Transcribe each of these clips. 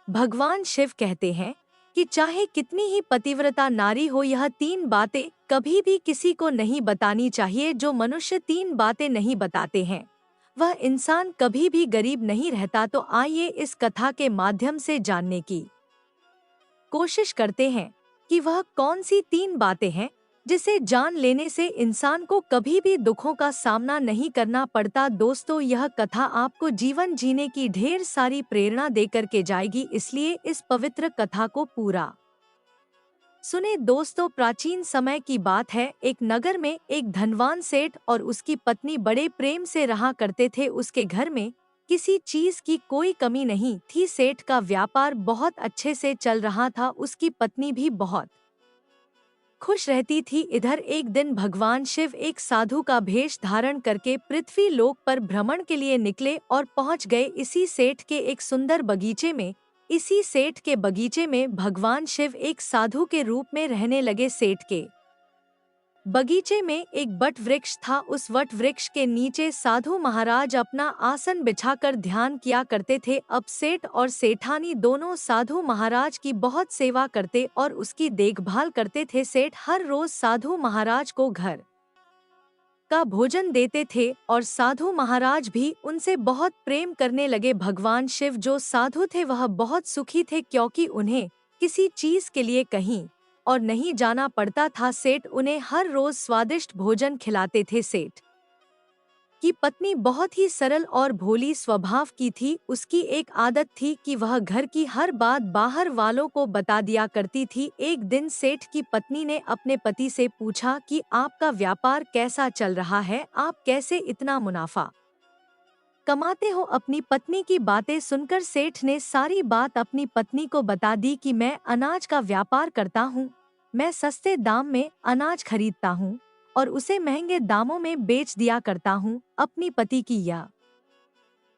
भगवान शिव कहते हैं कि चाहे कितनी ही पतिव्रता नारी हो, यह तीन बातें कभी भी किसी को नहीं बतानी चाहिए। जो मनुष्य तीन बातें नहीं बताते हैं वह इंसान कभी भी गरीब नहीं रहता। तो आइए इस कथा के माध्यम से जानने की कोशिश करते हैं कि वह कौन सी तीन बातें हैं जिसे जान लेने से इंसान को कभी भी दुखों का सामना नहीं करना पड़ता। दोस्तों, यह कथा आपको जीवन जीने की ढेर सारी प्रेरणा देकर के जाएगी, इसलिए इस पवित्र कथा को पूरा सुने। दोस्तों, प्राचीन समय की बात है। एक नगर में एक धनवान सेठ और उसकी पत्नी बड़े प्रेम से रहा करते थे। उसके घर में किसी चीज की कोई कमी नहीं थी। सेठ का व्यापार बहुत अच्छे से चल रहा था, उसकी पत्नी भी बहुत खुश रहती थी। इधर एक दिन भगवान शिव एक साधु का भेष धारण करके पृथ्वी लोक पर भ्रमण के लिए निकले और पहुंच गए इसी सेठ के एक सुंदर बगीचे में। इसी सेठ के बगीचे में भगवान शिव एक साधु के रूप में रहने लगे। सेठ के बगीचे में एक वट वृक्ष था। उस वट वृक्ष के नीचे साधु महाराज अपना आसन बिछाकर ध्यान किया करते थे। अब सेठ और सेठानी दोनों साधु महाराज की बहुत सेवा करते और उसकी देखभाल करते थे। सेठ हर रोज साधु महाराज को घर का भोजन देते थे और साधु महाराज भी उनसे बहुत प्रेम करने लगे। भगवान शिव जो साधु थे वह बहुत सुखी थे, क्योंकि उन्हें किसी चीज के लिए कहीं और नहीं जाना पड़ता था। सेठ उन्हें हर रोज स्वादिष्ट भोजन खिलाते थे। सेठ की पत्नी बहुत ही सरल और भोली स्वभाव की थी। उसकी एक आदत थी कि वह घर की हर बात बाहर वालों को बता दिया करती थी। एक दिन सेठ की पत्नी ने अपने पति से पूछा कि आपका व्यापार कैसा चल रहा है, आप कैसे इतना मुनाफा कमाते हो। अपनी पत्नी की बातें सुनकर सेठ ने सारी बात अपनी पत्नी को बता दी कि मैं अनाज का व्यापार करता हूँ। मैं सस्ते दाम में अनाज खरीदता हूँ और उसे महंगे दामों में बेच दिया करता हूँ। अपनी पति की यह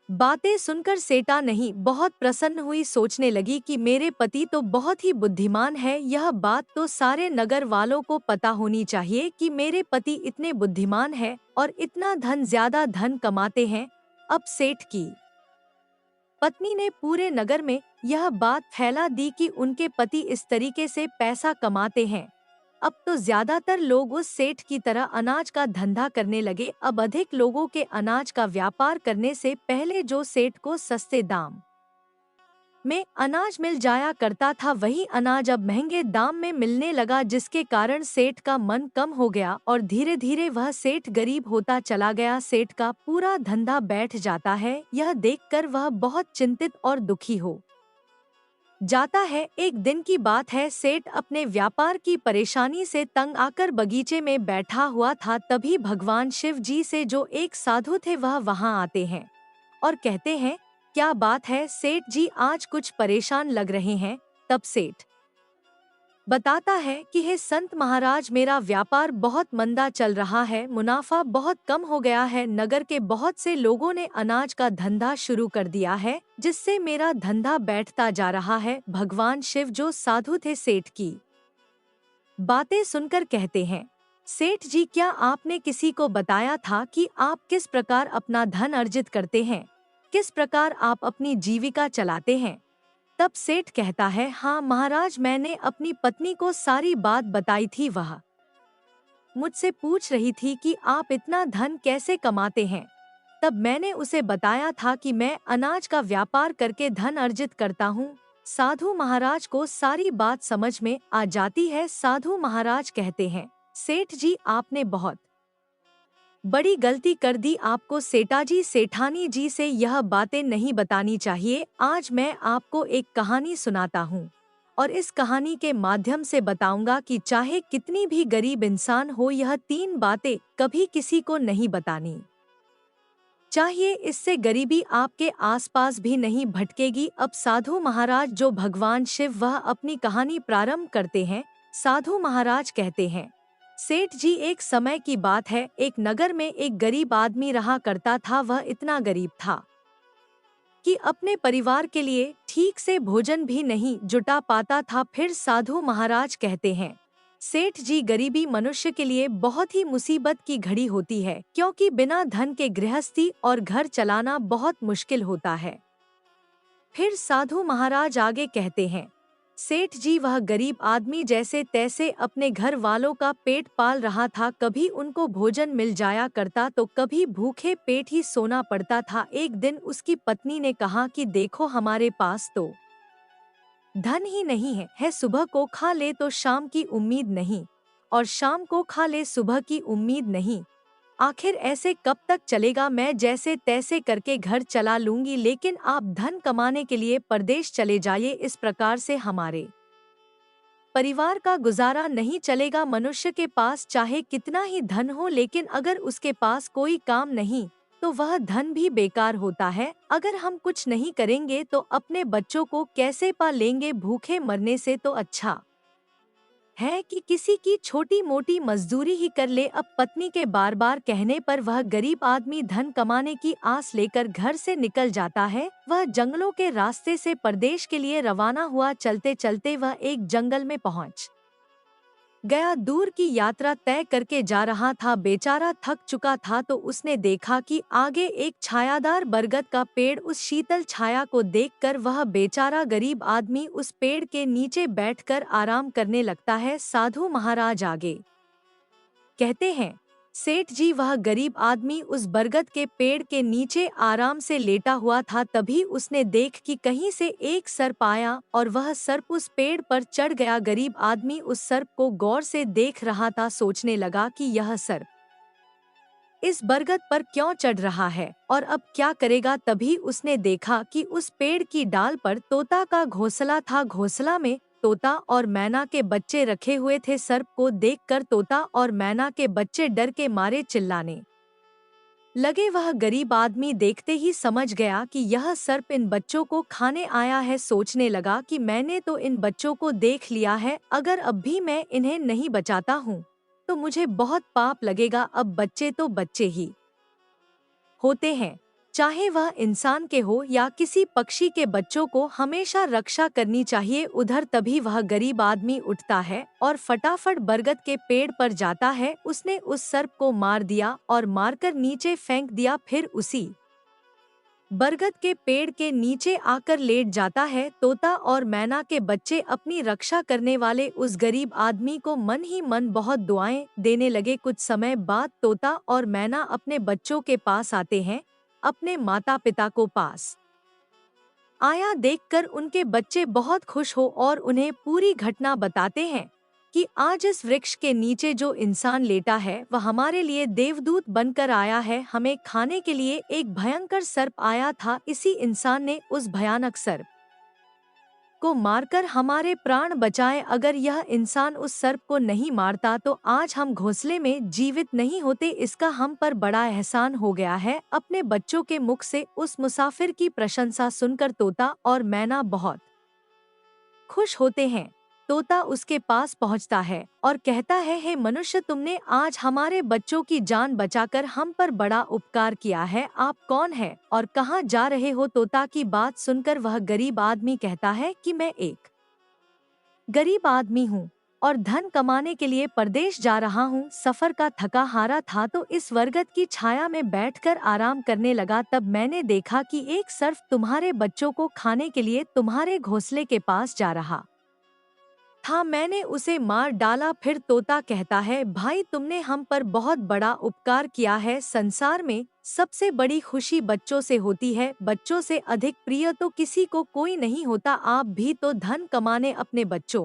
बातें सुनकर सेठा नहीं बहुत प्रसन्न हुई। सोचने लगी कि मेरे पति तो बहुत ही बुद्धिमान है। यह बात तो सारे नगर वालों को पता होनी चाहिए कि मेरे पति इतने बुद्धिमान है और इतना ज्यादा धन कमाते हैं। अब सेठ की पत्नी ने पूरे नगर में यह बात फैला दी कि उनके पति इस तरीके से पैसा कमाते हैं। अब तो ज्यादातर लोग उस सेठ की तरह अनाज का धंधा करने लगे। अब अधिक लोगों के अनाज का व्यापार करने से पहले जो सेठ को सस्ते दाम में अनाज मिल जाया करता था, वही अनाज अब महंगे दाम में मिलने लगा, जिसके कारण सेठ का मन कम हो गया और धीरे धीरे वह सेठ गरीब होता चला गया। सेठ का पूरा धंधा बैठ जाता है। यह देखकर वह बहुत चिंतित और दुखी हो जाता है। एक दिन की बात है, सेठ अपने व्यापार की परेशानी से तंग आकर बगीचे में बैठा हुआ था। तभी भगवान शिव जी से जो एक साधु थे वह वहां आते हैं और कहते हैं, क्या बात है सेठ जी, आज कुछ परेशान लग रहे हैं। तब सेठ बताता है कि हे संत महाराज, मेरा व्यापार बहुत मंदा चल रहा है, मुनाफा बहुत कम हो गया है। नगर के बहुत से लोगों ने अनाज का धंधा शुरू कर दिया है, जिससे मेरा धंधा बैठता जा रहा है। भगवान शिव जो साधु थे सेठ की बातें सुनकर कहते हैं, सेठ जी, क्या आपने किसी को बताया था कि आप किस प्रकार अपना धन अर्जित करते हैं, किस प्रकार आप अपनी जीविका चलाते हैं। तब सेठ कहता है, हाँ महाराज, मैंने अपनी पत्नी को सारी बात बताई थी। वह मुझसे पूछ रही थी कि आप इतना धन कैसे कमाते हैं। तब मैंने उसे बताया था कि मैं अनाज का व्यापार करके धन अर्जित करता हूँ। साधु महाराज को सारी बात समझ में आ जाती है। साधु महाराज कहते हैं, सेठ जी, आपने बहुत बड़ी गलती कर दी। आपको सेठाजी सेठानी जी से यह बातें नहीं बतानी चाहिए। आज मैं आपको एक कहानी सुनाता हूँ और इस कहानी के माध्यम से बताऊंगा कि चाहे कितनी भी गरीब इंसान हो, यह तीन बातें कभी किसी को नहीं बतानी चाहिए। इससे गरीबी आपके आसपास भी नहीं भटकेगी। अब साधु महाराज जो भगवान शिव, वह अपनी कहानी प्रारंभ करते हैं। साधु महाराज कहते हैं, सेठ जी, एक समय की बात है, एक नगर में एक गरीब आदमी रहा करता था। वह इतना गरीब था कि अपने परिवार के लिए ठीक से भोजन भी नहीं जुटा पाता था। फिर साधु महाराज कहते हैं, सेठ जी, गरीबी मनुष्य के लिए बहुत ही मुसीबत की घड़ी होती है, क्योंकि बिना धन के गृहस्थी और घर चलाना बहुत मुश्किल होता है। फिर साधु महाराज आगे कहते हैं, सेठ जी वह गरीब आदमी जैसे तैसे अपने घर वालों का पेट पाल रहा था। कभी उनको भोजन मिल जाया करता तो कभी भूखे पेट ही सोना पड़ता था। एक दिन उसकी पत्नी ने कहा कि देखो हमारे पास तो धन ही नहीं है सुबह को खा ले तो शाम की उम्मीद नहीं, और शाम को खा ले सुबह की उम्मीद नहीं। आखिर ऐसे कब तक चलेगा? मैं जैसे तैसे करके घर चला लूंगी, लेकिन आप धन कमाने के लिए परदेश चले जाइए। इस प्रकार से हमारे परिवार का गुजारा नहीं चलेगा। मनुष्य के पास चाहे कितना ही धन हो, लेकिन अगर उसके पास कोई काम नहीं तो वह धन भी बेकार होता है। अगर हम कुछ नहीं करेंगे तो अपने बच्चों को कैसे पाल लेंगे? भूखे मरने से तो अच्छा है कि किसी की छोटी मोटी मजदूरी ही कर ले। अब पत्नी के बार बार कहने पर वह गरीब आदमी धन कमाने की आस लेकर घर से निकल जाता है। वह जंगलों के रास्ते से परदेश के लिए रवाना हुआ। चलते चलते वह एक जंगल में पहुंच गया। दूर की यात्रा तय करके जा रहा था। बेचारा थक चुका था तो उसने देखा कि आगे एक छायादार बरगद का पेड़। उस शीतल छाया को देखकर वह बेचारा गरीब आदमी उस पेड़ के नीचे बैठकर आराम करने लगता है। साधु महाराज आगे कहते हैं, सेठ जी वह गरीब आदमी उस बरगद के पेड़ के नीचे आराम से लेटा हुआ था। तभी उसने देख कि कहीं से एक सर्प आया और वह सर्प उस पेड़ पर चढ़ गया। गरीब आदमी उस सर्प को गौर से देख रहा था। सोचने लगा कि यह सर्प इस बरगद पर क्यों चढ़ रहा है और अब क्या करेगा। तभी उसने देखा कि उस पेड़ की डाल पर तोता का घोंसला था। घोंसला में तोता और मैना के बच्चे रखे हुए थे। सर्प को देखकर तोता और मैना के बच्चे डर के मारे चिल्लाने लगे। वह गरीब आदमी देखते ही समझ गया कि यह सर्प इन बच्चों को खाने आया है। सोचने लगा कि मैंने तो इन बच्चों को देख लिया है, अगर अब भी मैं इन्हें नहीं बचाता हूँ तो मुझे बहुत पाप लगेगा। अब बच्चे तो बच्चे ही होते हैं, चाहे वह इंसान के हो या किसी पक्षी के। बच्चों को हमेशा रक्षा करनी चाहिए। उधर तभी वह गरीब आदमी उठता है और फटाफट बरगद के पेड़ पर जाता है। उसने उस सर्प को मार दिया और मारकर नीचे फेंक दिया। फिर उसी बरगद के पेड़ के नीचे आकर लेट जाता है। तोता और मैना के बच्चे अपनी रक्षा करने वाले उस गरीब आदमी को मन ही मन बहुत दुआएं देने लगे। कुछ समय बाद तोता और मैना अपने बच्चों के पास आते हैं। अपने माता पिता को पास आया देखकर उनके बच्चे बहुत खुश हो और उन्हें पूरी घटना बताते हैं कि आज इस वृक्ष के नीचे जो इंसान लेटा है वह हमारे लिए देवदूत बनकर आया है। हमें खाने के लिए एक भयंकर सर्प आया था। इसी इंसान ने उस भयानक सर्प को मारकर हमारे प्राण बचाए। अगर यह इंसान उस सर्प को नहीं मारता तो आज हम घोंसले में जीवित नहीं होते। इसका हम पर बड़ा एहसान हो गया है। अपने बच्चों के मुख से उस मुसाफिर की प्रशंसा सुनकर तोता और मैना बहुत खुश होते हैं। तोता उसके पास पहुंचता है और कहता है, हे मनुष्य, तुमने आज हमारे बच्चों की जान बचाकर हम पर बड़ा उपकार किया है। आप कौन है और कहाँ जा रहे हो? तोता की बात सुनकर वह गरीब आदमी कहता है कि मैं एक गरीब आदमी हूँ और धन कमाने के लिए परदेश जा रहा हूँ। सफर का थका हारा था तो इस बरगद की छाया में बैठकर आराम करने लगा। तब मैंने देखा कि एक सर्प तुम्हारे बच्चों को खाने के लिए तुम्हारे घोंसले के पास जा रहा था। मैंने उसे मार डाला। फिर तोता कहता है, भाई तुमने हम पर बहुत बड़ा उपकार किया है। संसार में सबसे बड़ी खुशी बच्चों से होती है। बच्चों से अधिक प्रिय तो किसी को कोई नहीं होता। आप भी तो धन कमाने अपने बच्चों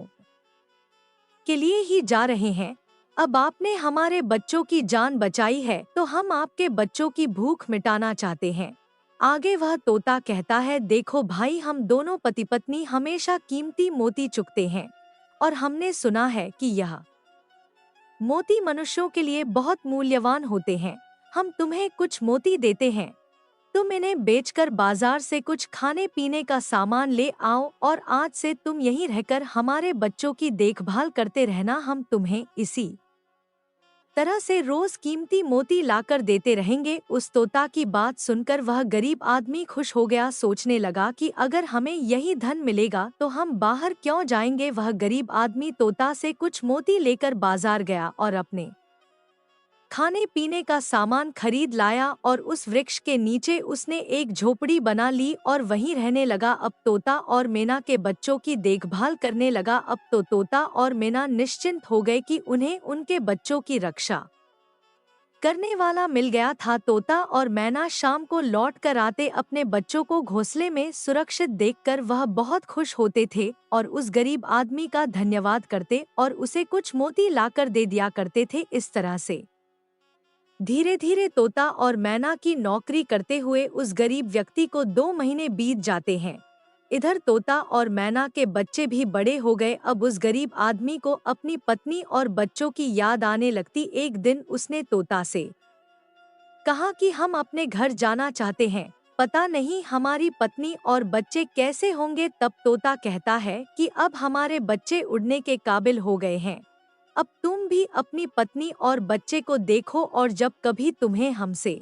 के लिए ही जा रहे हैं। अब आपने हमारे बच्चों की जान बचाई है तो हम आपके बच्चों की भूख मिटाना चाहते हैं। आगे वह तोता कहता है, देखो भाई, हम दोनों पति पत्नी हमेशा कीमती मोती चुगते हैं और हमने सुना है कि यह मोती मनुष्यों के लिए बहुत मूल्यवान होते हैं। हम तुम्हें कुछ मोती देते हैं, तुम इन्हें बेचकर बाजार से कुछ खाने पीने का सामान ले आओ और आज से तुम यहीं रहकर हमारे बच्चों की देखभाल करते रहना। हम तुम्हें इसी तरह से रोज कीमती मोती लाकर देते रहेंगे। उस तोता की बात सुनकर वह गरीब आदमी खुश हो गया। सोचने लगा कि अगर हमें यही धन मिलेगा तो हम बाहर क्यों जाएंगे। वह गरीब आदमी तोता से कुछ मोती लेकर बाजार गया और अपने खाने पीने का सामान खरीद लाया और उस वृक्ष के नीचे उसने एक झोपड़ी बना ली और वहीं रहने लगा। अब तोता और मैना के बच्चों की देखभाल करने लगा। अब तो तोता और मैना निश्चिंत हो गए कि उन्हें उनके बच्चों की रक्षा करने वाला मिल गया था। तोता और मैना शाम को लौट कर आते अपने बच्चों को घोंसले में सुरक्षित देखकर वह बहुत खुश होते थे और उस गरीब आदमी का धन्यवाद करते और उसे कुछ मोती लाकर दे दिया करते थे। इस तरह से धीरे धीरे तोता और मैना की नौकरी करते हुए उस गरीब व्यक्ति को 2 महीने बीत जाते हैं। इधर तोता और मैना के बच्चे भी बड़े हो गए। अब उस गरीब आदमी को अपनी पत्नी और बच्चों की याद आने लगती। एक दिन उसने तोता से कहा कि हम अपने घर जाना चाहते हैं, पता नहीं हमारी पत्नी और बच्चे कैसे होंगे। तब तोता कहता है कि अब हमारे बच्चे उड़ने के काबिल हो गए हैं। अब तुम भी अपनी पत्नी और बच्चे को देखो और जब कभी तुम्हें हमसे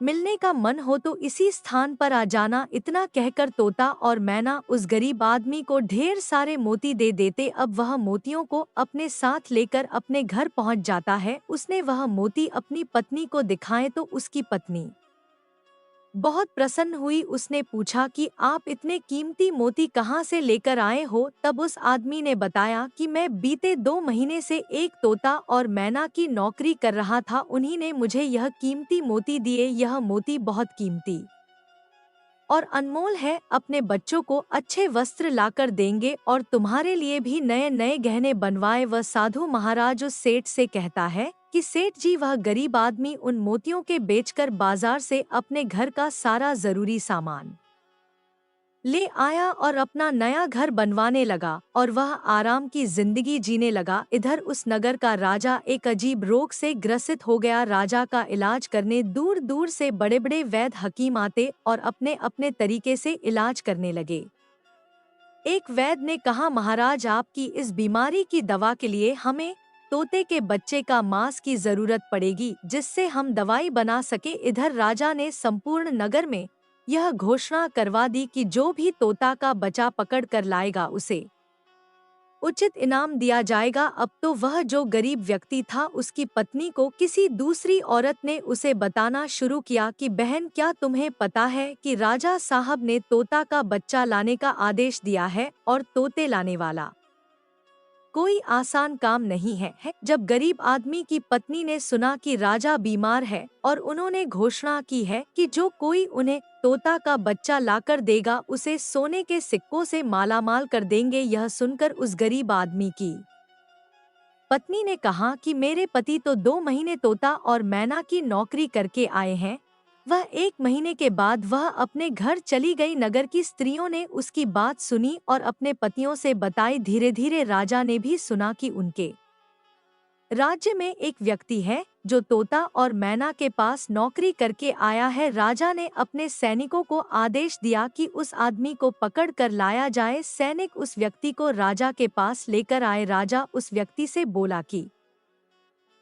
मिलने का मन हो तो इसी स्थान पर आ जाना। इतना कहकर तोता और मैना उस गरीब आदमी को ढेर सारे मोती दे देते। अब वह मोतियों को अपने साथ लेकर अपने घर पहुंच जाता है। उसने वह मोती अपनी पत्नी को दिखाए तो उसकी पत्नी बहुत प्रसन्न हुई। उसने पूछा कि आप इतने कीमती मोती कहाँ से लेकर आए हो। तब उस आदमी ने बताया कि मैं बीते 2 महीने से एक तोता और मैना की नौकरी कर रहा था, उन्हीं ने मुझे यह कीमती मोती दिए। यह मोती बहुत कीमती और अनमोल है। अपने बच्चों को अच्छे वस्त्र लाकर देंगे और तुम्हारे लिए भी नए नए गहने बनवाए। वह साधु महाराज उस सेठ से कहता है कि सेठ जी, वह गरीब आदमी उन मोतियों के बेचकर बाजार से अपने घर का सारा जरूरी सामान ले आया और अपना नया घर बनवाने लगा और वह आराम की जिंदगी जीने लगा। इधर उस नगर का राजा एक अजीब रोग से ग्रसित हो गया। राजा का इलाज करने दूर दूर से बड़े बड़े वैद्य हकीम आते और अपने अपने तरीके से इलाज करने लगे। एक वैद्य ने कहा, महाराज, आपकी इस बीमारी की दवा के लिए हमें तोते के बच्चे का मांस की जरूरत पड़ेगी, जिससे हम दवाई बना सके। इधर राजा ने संपूर्ण नगर में यह घोषणा करवा दी कि जो भी तोता का बच्चा पकड़ कर लाएगा उसे उचित इनाम दिया जाएगा। अब तो वह जो गरीब व्यक्ति था, उसकी पत्नी को किसी दूसरी औरत ने उसे बताना शुरू किया कि बहन, क्या तुम्हें पता है कि राजा साहब ने तोता का बच्चा लाने का आदेश दिया है और तोते लाने वाला कोई आसान काम नहीं है। जब गरीब आदमी की पत्नी ने सुना कि राजा बीमार है और उन्होंने घोषणा की है कि जो कोई उन्हें तोता का बच्चा लाकर देगा उसे सोने के सिक्कों से मालामाल कर देंगे, यह सुनकर उस गरीब आदमी की पत्नी ने कहा कि मेरे पति तो 2 महीने तोता और मैना की नौकरी करके आए हैं। वह 1 महीने के बाद वह अपने घर चली गई। नगर की स्त्रियों ने उसकी बात सुनी और अपने पतियों से बताई। धीरे धीरे राजा ने भी सुना कि उनके राज्य में एक व्यक्ति है जो तोता और मैना के पास नौकरी करके आया है। राजा ने अपने सैनिकों को आदेश दिया कि उस आदमी को पकड़ कर लाया जाए। सैनिक उस व्यक्ति को राजा के पास लेकर आए। राजा उस व्यक्ति से बोला कि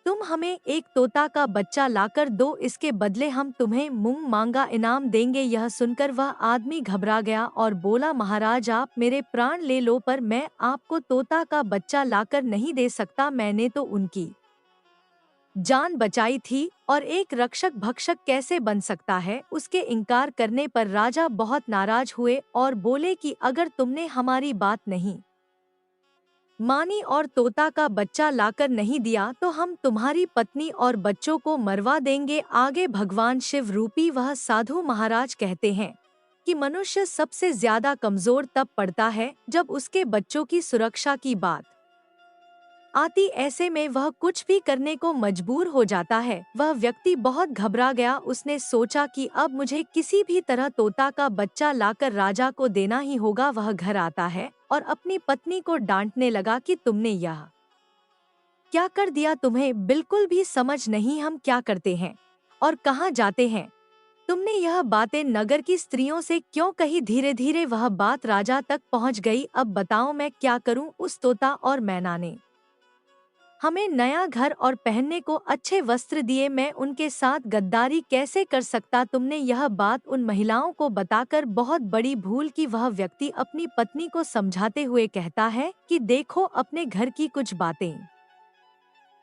तुम हमें एक तोता का बच्चा लाकर दो, इसके बदले हम तुम्हें मूंग मांगा इनाम देंगे। यह सुनकर वह आदमी घबरा गया और बोला, महाराज, आप मेरे प्राण ले लो पर मैं आपको तोता का बच्चा लाकर नहीं दे सकता। मैंने तो उनकी जान बचाई थी और एक रक्षक भक्षक कैसे बन सकता है। उसके इनकार करने पर राजा बहुत नाराज हुए और बोले कि अगर तुमने हमारी बात नहीं मानी और तोता का बच्चा लाकर नहीं दिया तो हम तुम्हारी पत्नी और बच्चों को मरवा देंगे। आगे भगवान शिव रूपी वह साधु महाराज कहते हैं कि मनुष्य सबसे ज्यादा कमजोर तब पड़ता है जब उसके बच्चों की सुरक्षा की बात आती। ऐसे में वह कुछ भी करने को मजबूर हो जाता है। वह व्यक्ति बहुत घबरा गया। उसने सोचा कि अब मुझे किसी भी तरह तोता का बच्चा लाकर राजा को देना ही होगा। वह घर आता है और अपनी पत्नी को डांटने लगा कि तुमने यह क्या कर दिया, तुम्हें बिल्कुल भी समझ नहीं हम क्या करते हैं और कहाँ जाते हैं। तुमने यह बातें नगर की स्त्रियों से क्यों कही। धीरे धीरे वह बात राजा तक पहुँच गई। अब बताओ मैं क्या करूँ। उस तोता और मैना ने हमें नया घर और पहनने को अच्छे वस्त्र दिए, मैं उनके साथ गद्दारी कैसे कर सकता। तुमने यह बात उन महिलाओं को बताकर बहुत बड़ी भूल की। वह व्यक्ति अपनी पत्नी को समझाते हुए कहता है कि देखो, अपने घर की कुछ बातें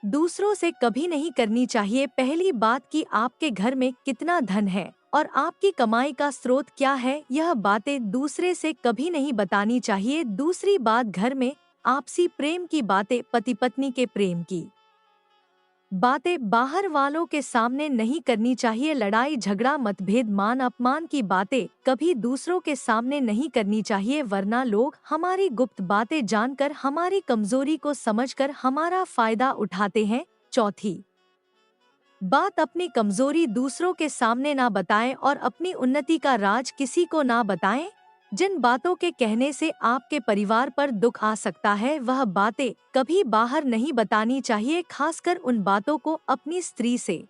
दूसरों से कभी नहीं करनी चाहिए। पहली बात कि आपके घर में कितना धन है और आपकी कमाई का स्रोत क्या है, यह बातें दूसरे से कभी नहीं बतानी चाहिए। दूसरी बात, घर में आपसी प्रेम की बातें, पति पत्नी के प्रेम की बातें बाहर वालों के सामने नहीं करनी चाहिए। लड़ाई झगड़ा मतभेद मान अपमान की बातें कभी दूसरों के सामने नहीं करनी चाहिए, वरना लोग हमारी गुप्त बातें जानकर हमारी कमजोरी को समझकर हमारा फायदा उठाते हैं। चौथी बात, अपनी कमजोरी दूसरों के सामने ना बताएं और अपनी उन्नति का राज किसी को ना बताएं। जिन बातों के कहने से आपके परिवार पर दुख आ सकता है, वह बातें कभी बाहर नहीं बतानी चाहिए। खासकर उन बातों को अपनी स्त्री से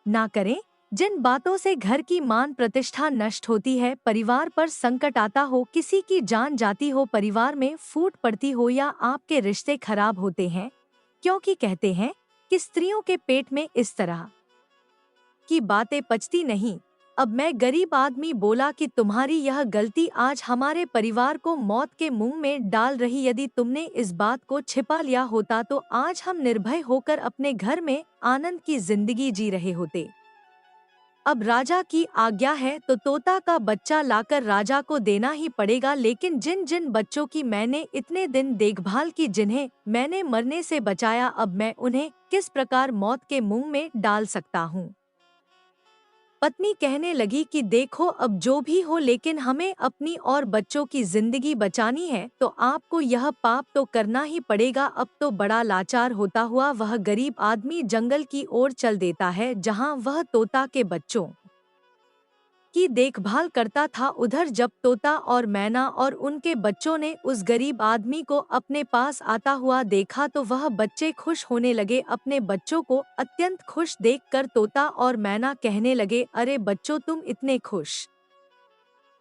ना करें जिन बातों से घर की मान प्रतिष्ठा नष्ट होती है, परिवार पर संकट आता हो, किसी की जान जाती हो, परिवार में फूट पड़ती हो या आपके रिश्ते खराब होते हैं। क्योंकि कहते हैं कि स्त्रियों के पेट में इस तरह की बातें पचती नहीं। अब मैं गरीब आदमी बोला कि तुम्हारी यह गलती आज हमारे परिवार को मौत के मुंह में डाल रही। यदि तुमने इस बात को छिपा लिया होता तो आज हम निर्भय होकर अपने घर में आनंद की जिंदगी जी रहे होते। अब राजा की आज्ञा है तो तोता का बच्चा लाकर राजा को देना ही पड़ेगा। लेकिन जिन जिन बच्चों की मैंने इतने दिन देखभाल की, जिन्हें मैंने मरने से बचाया, अब मैं उन्हें किस प्रकार मौत के मुंह में डाल सकता हूँ। पत्नी कहने लगी कि देखो, अब जो भी हो, लेकिन हमें अपनी और बच्चों की जिंदगी बचानी है तो आपको यह पाप तो करना ही पड़ेगा। अब तो बड़ा लाचार होता हुआ वह गरीब आदमी जंगल की ओर चल देता है, जहां वह तोता के बच्चों की देखभाल करता था। उधर जब तोता और मैना और उनके बच्चों ने उस गरीब आदमी को अपने पास आता हुआ देखा तो वह बच्चे खुश होने लगे। अपने बच्चों को अत्यंत खुश देखकर तोता और मैना कहने लगे, अरे बच्चों, तुम इतने खुश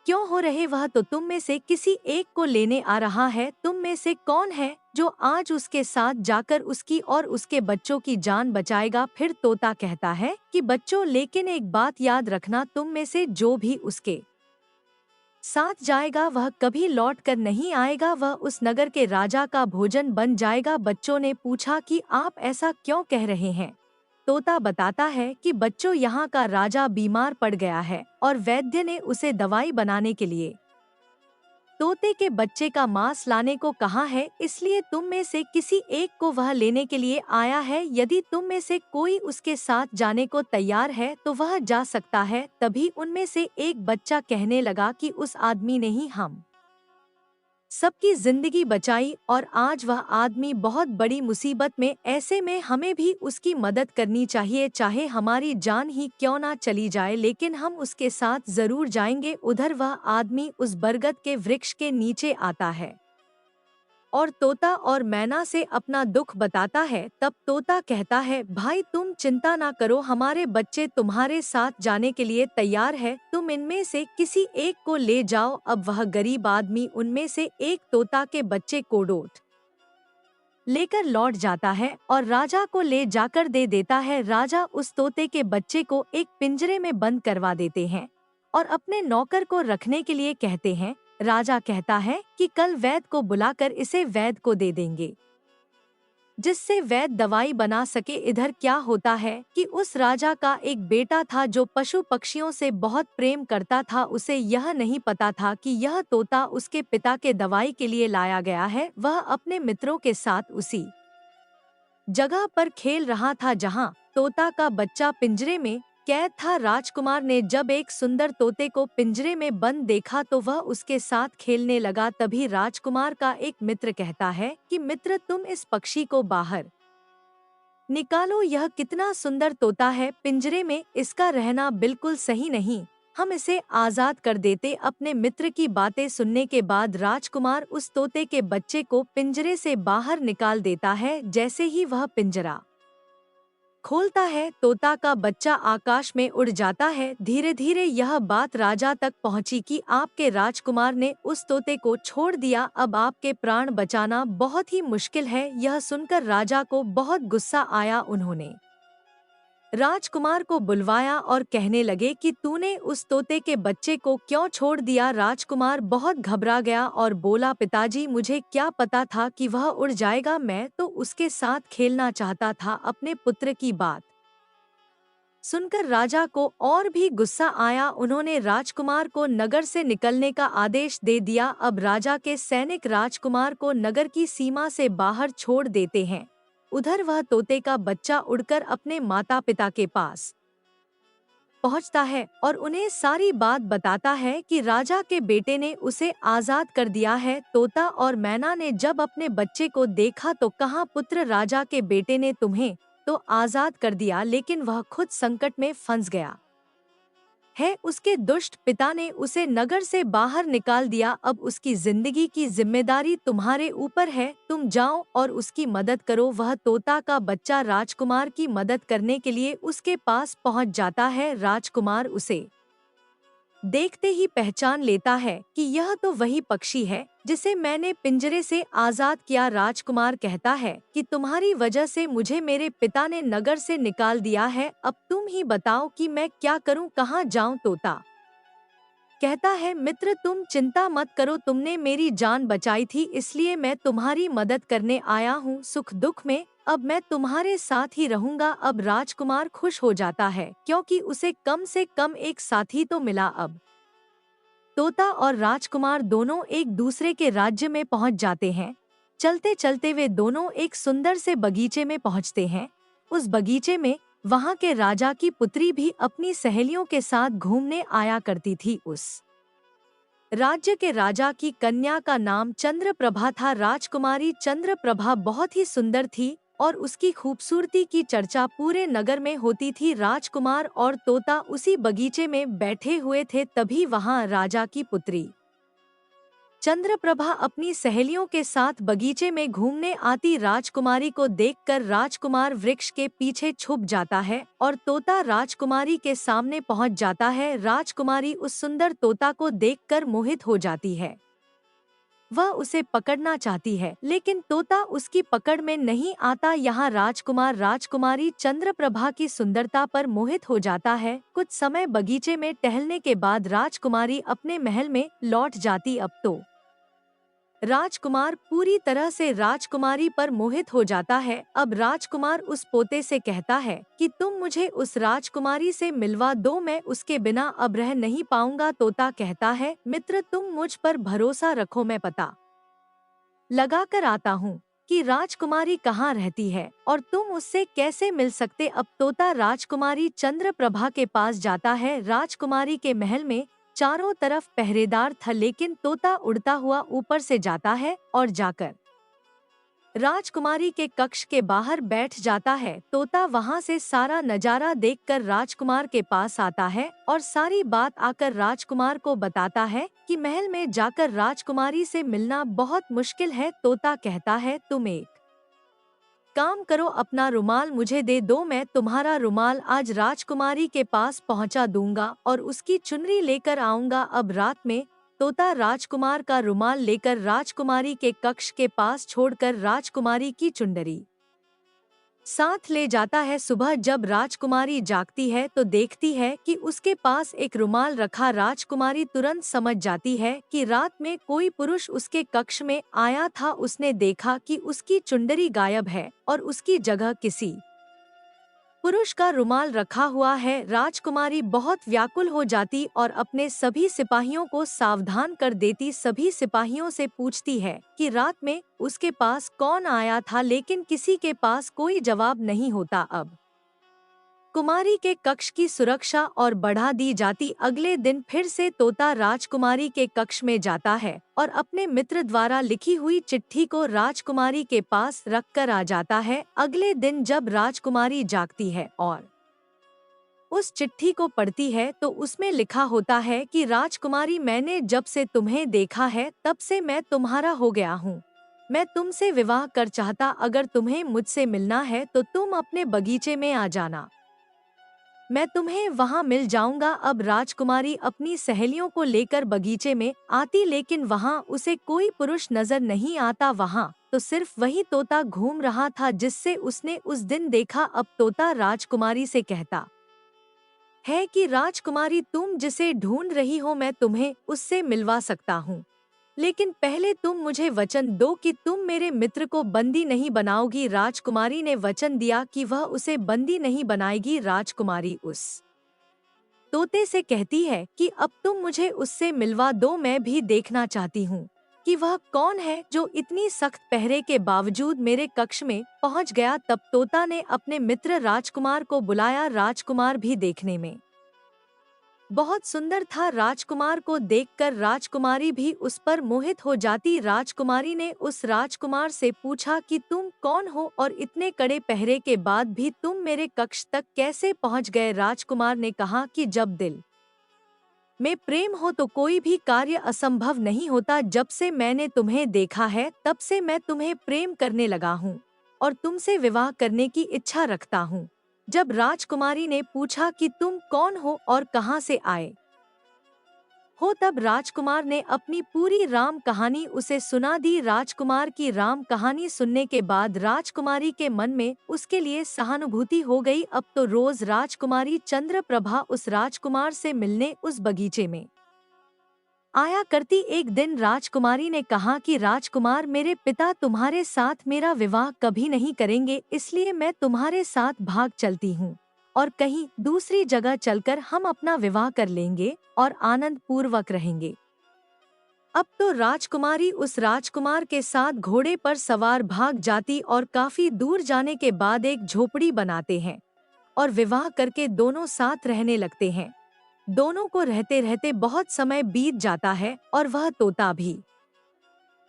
क्यों हो रहे? वह तो तुम में से किसी एक को लेने आ रहा है। तुम में से कौन है जो आज उसके साथ जाकर उसकी और उसके बच्चों की जान बचाएगा? फिर तोता कहता है कि बच्चों, लेकिन एक बात याद रखना, तुम में से जो भी उसके साथ जाएगा वह कभी लौट कर नहीं आएगा, वह उस नगर के राजा का भोजन बन जाएगा। बच्चों ने पूछा कि आप ऐसा क्यों कह रहे हैं? तोता बताता है कि बच्चों, यहाँ का राजा बीमार पड़ गया है और वैद्य ने उसे दवाई बनाने के लिए तोते के बच्चे का मांस लाने को कहा है, इसलिए तुम में से किसी एक को वह लेने के लिए आया है। यदि तुम में से कोई उसके साथ जाने को तैयार है तो वह जा सकता है। तभी उनमें से एक बच्चा कहने लगा कि उस आदमी ने ही हम सबकी जिंदगी बचाई और आज वह आदमी बहुत बड़ी मुसीबत में। ऐसे में हमें भी उसकी मदद करनी चाहिए, चाहे हमारी जान ही क्यों ना चली जाए, लेकिन हम उसके साथ जरूर जाएंगे। उधर वह आदमी उस बरगद के वृक्ष के नीचे आता है और तोता और मैना से अपना दुख बताता है। तब तोता कहता है, भाई तुम चिंता ना करो, हमारे बच्चे तुम्हारे साथ जाने के लिए तैयार है, तुम इनमें से किसी एक को ले जाओ। अब वह गरीब आदमी उनमें से एक तोता के बच्चे को डोट लेकर लौट जाता है और राजा को ले जाकर दे देता है। राजा उस तोते के बच्चे को एक पिंजरे में बंद करवा देते हैं और अपने नौकर को रखने के लिए कहते हैं। राजा कहता है कि कल वैद्य को बुलाकर इसे वैद्य को दे देंगे, जिससे वैद्य दवाई बना सके। इधर क्या होता है कि उस राजा का एक बेटा था जो पशु पक्षियों से बहुत प्रेम करता था। उसे यह नहीं पता था कि यह तोता उसके पिता के दवाई के लिए लाया गया है। वह अपने मित्रों के साथ उसी जगह पर खेल रहा था जहां तोता का बच्चा पिंजरे में कैद था। राजकुमार ने जब एक सुंदर तोते को पिंजरे में बंद देखा तो वह उसके साथ खेलने लगा। तभी राजकुमार का एक मित्र कहता है कि मित्र, तुम इस पक्षी को बाहर निकालो, यह कितना सुंदर तोता है, पिंजरे में इसका रहना बिल्कुल सही नहीं, हम इसे आजाद कर देते। अपने मित्र की बातें सुनने के बाद राजकुमार उस तोते के बच्चे को पिंजरे से बाहर निकाल देता है। जैसे ही वह पिंजरा खोलता है, तोता का बच्चा आकाश में उड़ जाता है। धीरे धीरे यह बात राजा तक पहुंची कि आपके राजकुमार ने उस तोते को छोड़ दिया, अब आपके प्राण बचाना बहुत ही मुश्किल है। यह सुनकर राजा को बहुत गुस्सा आया। उन्होंने राजकुमार को बुलवाया और कहने लगे कि तूने उस तोते के बच्चे को क्यों छोड़ दिया। राजकुमार बहुत घबरा गया और बोला, पिताजी मुझे क्या पता था कि वह उड़ जाएगा, मैं तो उसके साथ खेलना चाहता था। अपने पुत्र की बात सुनकर राजा को और भी गुस्सा आया। उन्होंने राजकुमार को नगर से निकलने का आदेश दे दिया। अब राजा के सैनिक राजकुमार को नगर की सीमा से बाहर छोड़ देते हैं। उधर वह तोते का बच्चा उड़कर अपने माता पिता के पास पहुंचता है और उन्हें सारी बात बताता है कि राजा के बेटे ने उसे आजाद कर दिया है। तोता और मैना ने जब अपने बच्चे को देखा तो कहा, पुत्र, राजा के बेटे ने तुम्हें तो आजाद कर दिया, लेकिन वह खुद संकट में फंस गया है। उसके दुष्ट पिता ने उसे नगर से बाहर निकाल दिया। अब उसकी जिंदगी की जिम्मेदारी तुम्हारे ऊपर है, तुम जाओ और उसकी मदद करो। वह तोता का बच्चा राजकुमार की मदद करने के लिए उसके पास पहुंच जाता है। राजकुमार उसे देखते ही पहचान लेता है कि यह तो वही पक्षी है जिसे मैंने पिंजरे से आजाद किया। राजकुमार कहता है कि तुम्हारी वजह से मुझे मेरे पिता ने नगर से निकाल दिया है, अब तुम ही बताओ कि मैं क्या करूं, कहां जाऊं। तोता कहता है, मित्र, तुम चिंता मत करो, तुमने मेरी जान बचाई थी इसलिए मैं तुम्हारी मदद करने आया हूँ। सुख दुख में अब मैं तुम्हारे साथ ही रहूंगा। अब राजकुमार खुश हो जाता है क्योंकि उसे कम से कम एक साथी तो मिला। अब तोता और राजकुमार दोनों एक दूसरे के राज्य में पहुंच जाते हैं। चलते चलते वे दोनों एक सुंदर से बगीचे में पहुंचते हैं। उस बगीचे में वहां के राजा की पुत्री भी अपनी सहेलियों के साथ घूमने आया करती थी। उस राज्य के राजा की कन्या का नाम चंद्रप्रभा था। राजकुमारी चंद्रप्रभा बहुत ही सुंदर थी और उसकी खूबसूरती की चर्चा पूरे नगर में होती थी। राजकुमार और तोता उसी बगीचे में बैठे हुए थे, तभी वहां राजा की पुत्री चंद्रप्रभा अपनी सहेलियों के साथ बगीचे में घूमने आती राजकुमारी को देखकर राजकुमार वृक्ष के पीछे छुप जाता है और तोता राजकुमारी के सामने पहुंच जाता है। राजकुमारी उस सुंदर तोता को देखकर मोहित हो जाती है। वह उसे पकड़ना चाहती है लेकिन तोता उसकी पकड़ में नहीं आता। यहाँ राजकुमार राजकुमारी चंद्रप्रभा की सुंदरता पर मोहित हो जाता है। कुछ समय बगीचे में टहलने के बाद राजकुमारी अपने महल में लौट जाती। अब तो राजकुमार पूरी तरह से राजकुमारी पर मोहित हो जाता है। अब राजकुमार उस पोते से कहता है कि तुम मुझे उस राजकुमारी से मिलवा दो, मैं उसके बिना अब रह नहीं पाऊंगा। तोता कहता है, मित्र, तुम मुझ पर भरोसा रखो, मैं पता लगा कर आता हूँ कि राजकुमारी कहाँ रहती है और तुम उससे कैसे मिल सकते। अब तोता राजकुमारी चंद्रप्रभा के पास जाता है। राजकुमारी के महल में चारों तरफ पहरेदार था लेकिन तोता उड़ता हुआ ऊपर से जाता है और जाकर राजकुमारी के कक्ष के बाहर बैठ जाता है। तोता वहां से सारा नजारा देखकर राजकुमार के पास आता है और सारी बात आकर राजकुमार को बताता है कि महल में जाकर राजकुमारी से मिलना बहुत मुश्किल है। तोता कहता है, तुम एक काम करो, अपना रुमाल मुझे दे दो, मैं तुम्हारा रुमाल आज राजकुमारी के पास पहुंचा दूंगा और उसकी चुनरी लेकर आऊंगा। अब रात में तोता राजकुमार का रुमाल लेकर राजकुमारी के कक्ष के पास छोड़कर राजकुमारी की चुंदरी साथ ले जाता है। सुबह जब राजकुमारी जागती है तो देखती है कि उसके पास एक रुमाल रखा। राजकुमारी तुरंत समझ जाती है कि रात में कोई पुरुष उसके कक्ष में आया था। उसने देखा कि उसकी चुंदरी गायब है और उसकी जगह किसी पुरुष का रुमाल रखा हुआ है। राजकुमारी बहुत व्याकुल हो जाती और अपने सभी सिपाहियों को सावधान कर देती। सभी सिपाहियों से पूछती है कि रात में उसके पास कौन आया था, लेकिन किसी के पास कोई जवाब नहीं होता। अब कुमारी के कक्ष की सुरक्षा और बढ़ा दी जाती। अगले दिन फिर से तोता राजकुमारी के कक्ष में जाता है और अपने मित्र द्वारा लिखी हुई चिट्ठी को राजकुमारी के पास रख कर आ जाता है। अगले दिन जब राजकुमारी जागती है और उस चिट्ठी को पढ़ती है तो उसमें लिखा होता है कि राजकुमारी, मैंने जब से तुम्हें देखा है तब से मैं तुम्हारा हो गया हूँ। मैं तुमसे विवाह कर चाहता, अगर तुम्हें मुझसे मिलना है तो तुम अपने बगीचे में आ जाना। मैं तुम्हें वहाँ मिल जाऊंगा। अब राजकुमारी अपनी सहेलियों को लेकर बगीचे में आती, लेकिन वहाँ उसे कोई पुरुष नजर नहीं आता। वहाँ तो सिर्फ वही तोता घूम रहा था जिससे उसने उस दिन देखा। अब तोता राजकुमारी से कहता है कि राजकुमारी, तुम जिसे ढूंढ रही हो मैं तुम्हें उससे मिलवा सकता हूँ, लेकिन पहले तुम मुझे वचन दो कि तुम मेरे मित्र को बंदी नहीं बनाओगी। राजकुमारी ने वचन दिया कि वह उसे बंदी नहीं बनाएगी। राजकुमारी उस तोते से कहती है कि अब तुम मुझे उससे मिलवा दो, मैं भी देखना चाहती हूँ कि वह कौन है जो इतनी सख्त पहरे के बावजूद मेरे कक्ष में पहुँच गया। तब तोता ने अपने मित्र राजकुमार को बुलाया। राजकुमार भी देखने में बहुत सुंदर था। राजकुमार को देखकर राजकुमारी भी उस पर मोहित हो जाती। राजकुमारी ने उस राजकुमार से पूछा कि तुम कौन हो और इतने कड़े पहरे के बाद भी तुम मेरे कक्ष तक कैसे पहुंच गए। राजकुमार ने कहा कि जब दिल में प्रेम हो तो कोई भी कार्य असंभव नहीं होता। जब से मैंने तुम्हें देखा है तब से मैं तुम्हें प्रेम करने लगा हूँ और तुमसे विवाह करने की इच्छा रखता हूँ। जब राजकुमारी ने पूछा कि तुम कौन हो और कहाँ से आए हो, तब राजकुमार ने अपनी पूरी राम कहानी उसे सुना दी। राजकुमार की राम कहानी सुनने के बाद राजकुमारी के मन में उसके लिए सहानुभूति हो गई। अब तो रोज राजकुमारी चंद्रप्रभा उस राजकुमार से मिलने उस बगीचे में आया करती। एक दिन राजकुमारी ने कहा कि राजकुमार, मेरे पिता तुम्हारे साथ मेरा विवाह कभी नहीं करेंगे, इसलिए मैं तुम्हारे साथ भाग चलती हूँ और कहीं दूसरी जगह चलकर हम अपना विवाह कर लेंगे और आनंद पूर्वक रहेंगे। अब तो राजकुमारी उस राजकुमार के साथ घोड़े पर सवार भाग जाती और काफी दूर जाने के बाद एक झोपड़ी बनाते हैं और विवाह करके दोनों साथ रहने लगते हैं। दोनों को रहते रहते बहुत समय बीत जाता है और वह तोता भी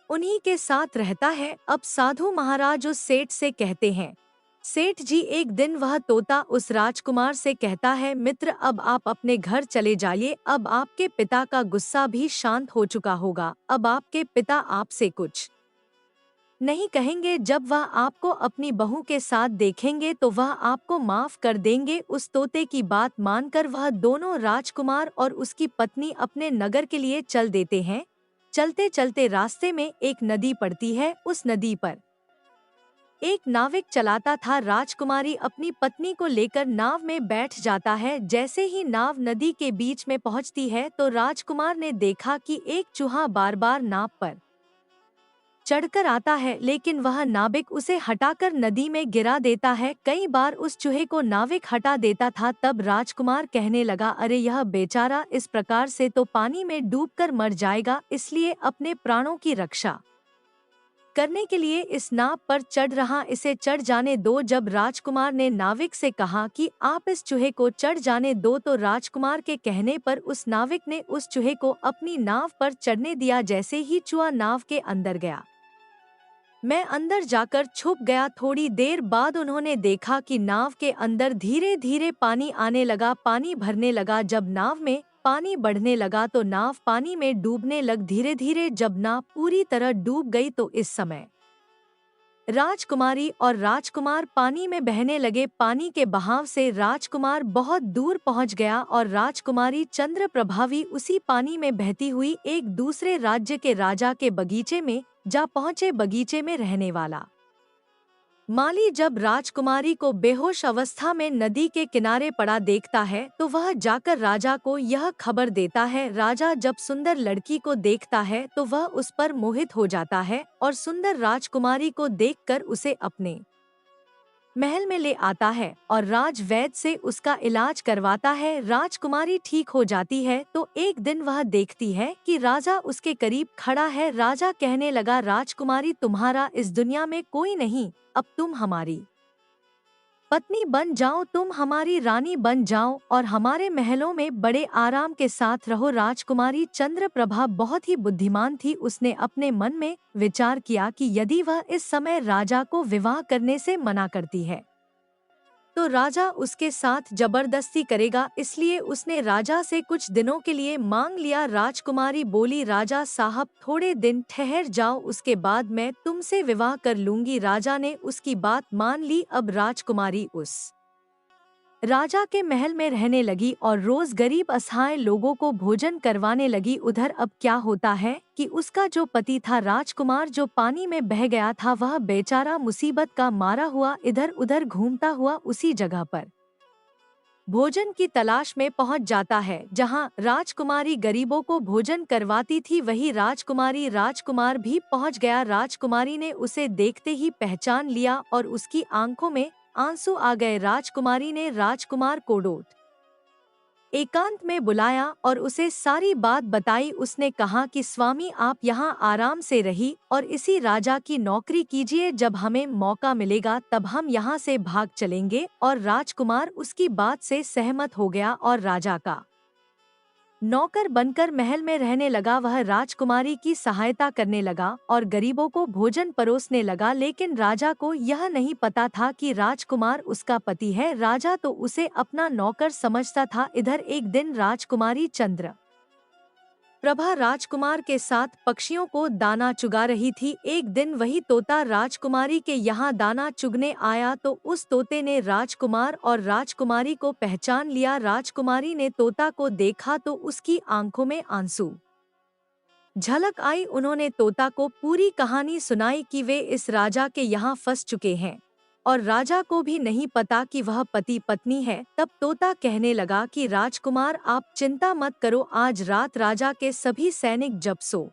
उन्हीं के साथ रहता है। अब साधु महाराज उस सेठ से कहते हैं, सेठ जी, एक दिन वह तोता उस राजकुमार से कहता है, मित्र, अब आप अपने घर चले जाइए। अब आपके पिता का गुस्सा भी शांत हो चुका होगा। अब आपके पिता आपसे कुछ नहीं कहेंगे। जब वह आपको अपनी बहू के साथ देखेंगे तो वह आपको माफ कर देंगे। उस तोते की बात मानकर वह दोनों राजकुमार और उसकी पत्नी अपने नगर के लिए चल देते हैं। चलते चलते रास्ते में एक नदी पड़ती है। उस नदी पर एक नाविक चलाता था। राजकुमारी अपनी पत्नी को लेकर नाव में बैठ जाता है। जैसे ही नाव नदी के बीच में पहुंचती है तो राजकुमार ने देखा कि एक चूहा बार बार नाव पर चढ़कर आता है, लेकिन वह नाविक उसे हटाकर नदी में गिरा देता है। कई बार उस चूहे को नाविक हटा देता था। तब राजकुमार कहने लगा, अरे यह बेचारा इस प्रकार से तो पानी में डूबकर मर जाएगा, इसलिए अपने प्राणों की रक्षा करने के लिए इस नाव पर चढ़ रहा, इसे चढ़ जाने दो। जब राजकुमार ने नाविक से कहा कि आप इस चूहे को चढ़ जाने दो, तो राजकुमार के कहने पर उस नाविक ने उस चूहे को अपनी नाव पर चढ़ने दिया। जैसे ही चूहा नाव के अंदर गया, मैं अंदर जाकर छुप गया। थोड़ी देर बाद उन्होंने देखा कि नाव के अंदर धीरे धीरे पानी आने लगा, पानी भरने लगा। जब नाव में पानी बढ़ने लगा तो नाव पानी में डूबने लग। धीरे धीरे जब नाव पूरी तरह डूब गई तो इस समय राजकुमारी और राजकुमार पानी में बहने लगे। पानी के बहाव से राजकुमार बहुत दूर पहुंच गया और राजकुमारी चंद्रप्रभा भी उसी पानी में बहती हुई एक दूसरे राज्य के राजा के बगीचे में जा पहुंचे। बगीचे में रहने वाला माली जब राजकुमारी को बेहोश अवस्था में नदी के किनारे पड़ा देखता है तो वह जाकर राजा को यह खबर देता है। राजा जब सुंदर लड़की को देखता है तो वह उस पर मोहित हो जाता है और सुंदर राजकुमारी को देखकर उसे अपने महल में ले आता है और राज वैद्य से उसका इलाज करवाता है। राजकुमारी ठीक हो जाती है तो एक दिन वह देखती है कि राजा उसके करीब खड़ा है। राजा कहने लगा, राजकुमारी, तुम्हारा इस दुनिया में कोई नहीं, अब तुम हमारी पत्नी बन जाओ, तुम हमारी रानी बन जाओ और हमारे महलों में बड़े आराम के साथ रहो। राजकुमारी चंद्रप्रभा बहुत ही बुद्धिमान थी। उसने अपने मन में विचार किया कि यदि वह इस समय राजा को विवाह करने से मना करती है तो राजा उसके साथ जबरदस्ती करेगा, इसलिए उसने राजा से कुछ दिनों के लिए मांग लिया। राजकुमारी बोली, राजा साहब, थोड़े दिन ठहर जाओ, उसके बाद मैं तुमसे विवाह कर लूंगी। राजा ने उसकी बात मान ली। अब राजकुमारी उस राजा के महल में रहने लगी और रोज गरीब असहाय लोगों को भोजन करवाने लगी। उधर अब क्या होता है कि उसका जो पति था राजकुमार, जो पानी में बह गया था, वह बेचारा मुसीबत का मारा हुआ इधर उधर घूमता हुआ उसी जगह पर भोजन की तलाश में पहुंच जाता है जहां राजकुमारी गरीबों को भोजन करवाती थी। वही राजकुमार भी पहुंच गया। राजकुमारी ने उसे देखते ही पहचान लिया और उसकी आंखों में आंसू आ गए। राजकुमारी ने राजकुमार को एकांत में बुलाया और उसे सारी बात बताई। उसने कहा कि स्वामी, आप यहाँ आराम से रही और इसी राजा की नौकरी कीजिए। जब हमें मौका मिलेगा तब हम यहाँ से भाग चलेंगे। और राजकुमार उसकी बात से सहमत हो गया और राजा का नौकर बनकर महल में रहने लगा। वह राजकुमारी की सहायता करने लगा और गरीबों को भोजन परोसने लगा। लेकिन राजा को यह नहीं पता था कि राजकुमार उसका पति है। राजा तो उसे अपना नौकर समझता था। इधर एक दिन राजकुमारी चंद्र प्रभा राजकुमार के साथ पक्षियों को दाना चुगा रही थी। एक दिन वही तोता राजकुमारी के यहाँ दाना चुगने आया तो उस तोते ने राजकुमार और राजकुमारी को पहचान लिया। राजकुमारी ने तोता को देखा तो उसकी आंखों में आंसू झलक आई। उन्होंने तोता को पूरी कहानी सुनाई कि वे इस राजा के यहाँ फंस चुके हैं और राजा को भी नहीं पता कि वह पति पत्नी है। तब तोता कहने लगा कि राजकुमार, आप चिंता मत करो, आज रात राजा के सभी सैनिक जब सो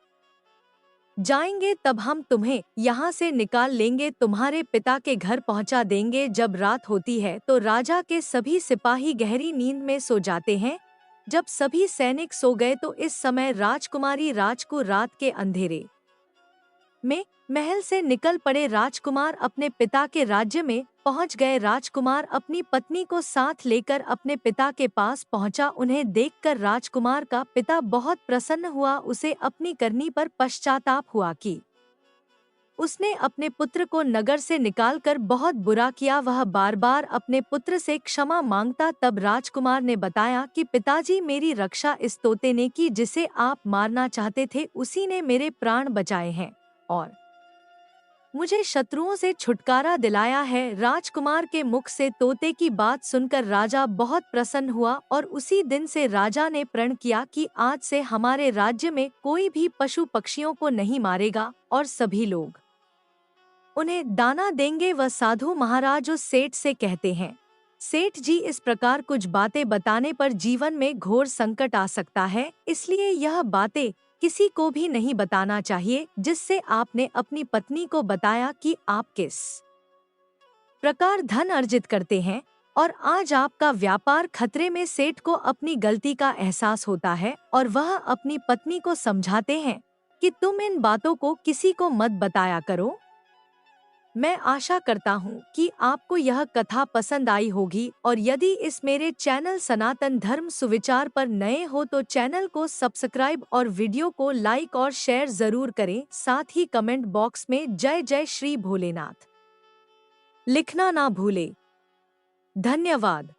जाएंगे तब हम तुम्हें यहाँ से निकाल लेंगे, तुम्हारे पिता के घर पहुँचा देंगे। जब रात होती है तो राजा के सभी सिपाही गहरी नींद में सो जाते हैं। जब सभी सैनिक सो गए तो इस समय राजकुमारी रात के अंधेरे में महल से निकल पड़े। राजकुमार अपने पिता के राज्य में पहुंच गए। राजकुमार अपनी पत्नी को साथ लेकर अपने पिता के पास पहुंचा। उन्हें देखकर राजकुमार का पिता बहुत प्रसन्न हुआ। उसे अपनी करनी पर पश्चाताप हुआ कि उसने अपने पुत्र को नगर से निकालकर बहुत बुरा किया। वह बार बार अपने पुत्र से क्षमा मांगता। तब राजकुमार ने बताया कि पिताजी, मेरी रक्षा इस तोते ने की जिसे आप मारना चाहते थे। उसी ने मेरे प्राण बचाए हैं और मुझे शत्रुओं से छुटकारा दिलाया है। राजकुमार के मुख से तोते की बात सुनकर राजा बहुत प्रसन्न हुआ और उसी दिन से राजा ने प्रण किया कि आज से हमारे राज्य में कोई भी पशु पक्षियों को नहीं मारेगा और सभी लोग उन्हें दाना देंगे। वह साधु महाराज उस सेठ से कहते हैं, सेठ जी, इस प्रकार कुछ बातें बताने पर जीवन में घोर संकट आ सकता है, इसलिए यह बातें किसी को भी नहीं बताना चाहिए। जिससे आपने अपनी पत्नी को बताया कि आप किस प्रकार धन अर्जित करते हैं और आज आपका व्यापार खतरे में। सेठ को अपनी गलती का एहसास होता है और वह अपनी पत्नी को समझाते हैं कि तुम इन बातों को किसी को मत बताया करो। मैं आशा करता हूँ कि आपको यह कथा पसंद आई होगी और यदि इस मेरे चैनल सनातन धर्म सुविचार पर नए हो तो चैनल को सब्सक्राइब और वीडियो को लाइक और शेयर जरूर करें। साथ ही कमेंट बॉक्स में जय जय श्री भोलेनाथ लिखना ना भूले। धन्यवाद।